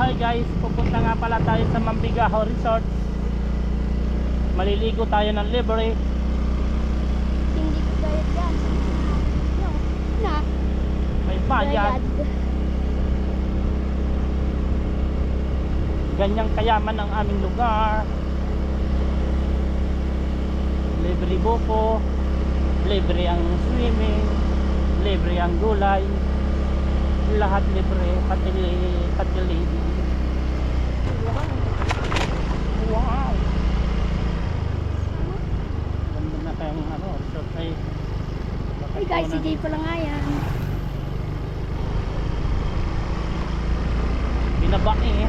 Hi guys, pupunta nga pala tayo sa Mambigaho Resort. Maliligo tayo ng libre. Hindi ko bayad yan. No. Na. May bayad. Ganyang kayaman ang aming lugar. Libre buko, libre ang swimming, libre ang gulay, lahat libre, pati lady. Wow! Ganda na kayong resort ay. Hey guys, si Jay pala nga yan. Binaba eh.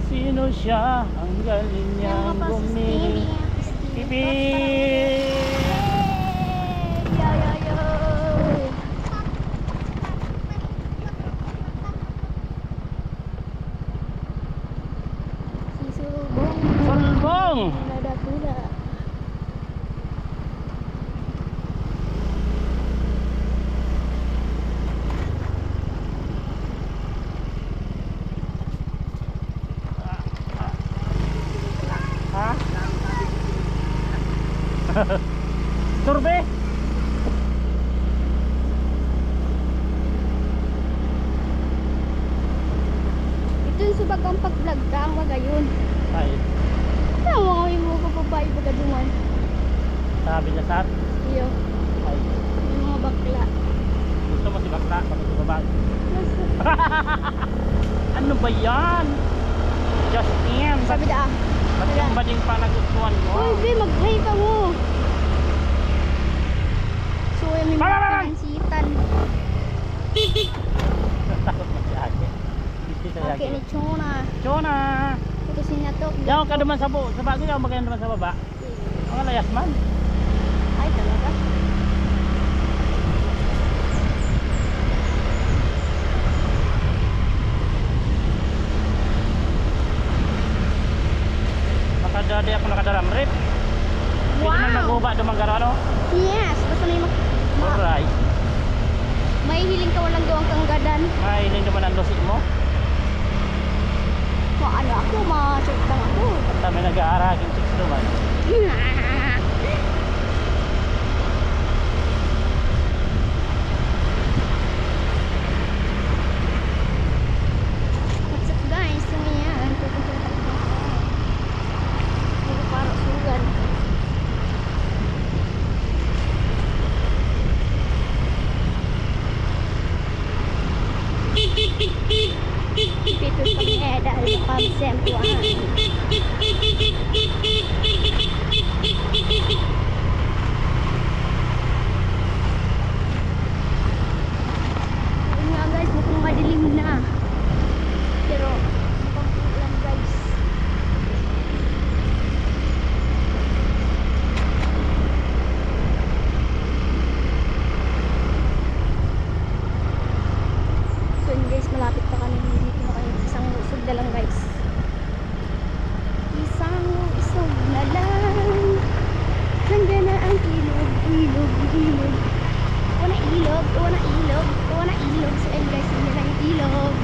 Sino siya? Ang galing niyang bumili. Pipi! Yo, yo, yo. Si Sulbong. Sulbong! Nadakula. Ha? Surbe? Ito yung subagang pag-vlog ka, ang magayon. Ay, Tama mo ko babae bagaduman. sabi niya sa Iyo, ay, yung mga bakla. gusto mo si Bakla kapag si babae. Ano ba yan? Justin, Sabi da. ba't yung bading pa nagustuhan mo? Uy, Bi, mag-hi ka mo. So, yung may Bye, bye, mga bye. pansitan. Takot mo si Ate. Hindi sa Okay, ni Chona. Chona! Putusin na to. Yaw ka naman sa bago, yaw magayon naman sa baba. Ang layas man. Ay, talaga. Nakadadi ako nakadaram rip. Hindi Wow. naman naguba dumanggara no? Yes, basta may Alright. may hiling ka walang gawang kanggadan. Mahiling naman ang lusi mo. Ano ako, masukang ako. At kami nag-aaragin chicks naman. What's up guys? Ano yan? Pupunta na tayo. Puro para sugan. Pito pa niya dahil pang-sempuan. Ayun nga guys, mukhang madilim na. Pero, mukhang ulan guys. So yun guys, malapit pa kami dito na kayo. Isang usog na lang guys. Isang usog na lang. Nandiyan na ang ilog, ilog, ilog. Wana ilog, wana ilog, wana ilog. So ayun guys, nandiyan na yung ilog.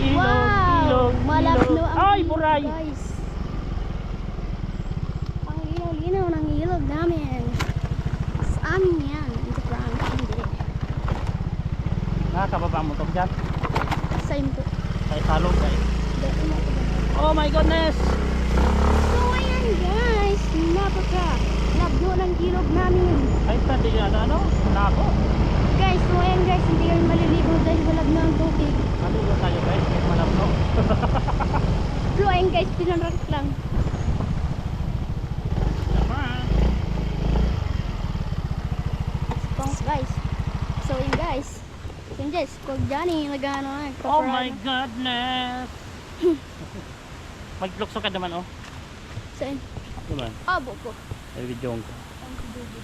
Ilog, Wow! ilog, Malabno ilog. ang Ay, ilog, buray! guys. Ang linaw-linaw ng ilog namin. Sa amin yan. Hindi prank, hindi. Nakakababa mo to dyan. Same po. Kay salog guys. Dito mo ito. Oh my goodness! So ayan guys, napaka-labno ng ilog namin. Ay, pwede yan ano? Nako. Guys, so ayan guys, hindi kami maliligo dahil malabno ang tubig. Maligo tayo guys, kahit malabno. So ayan guys, pinanrak lang. Naman. bangus guys. So yun guys. Yun guys, kung Johnny nag-ano na. Oh my goodness! Maglukso ka naman oh. Saan? Naman, Abo ko. ay video ko. Ang kudubi.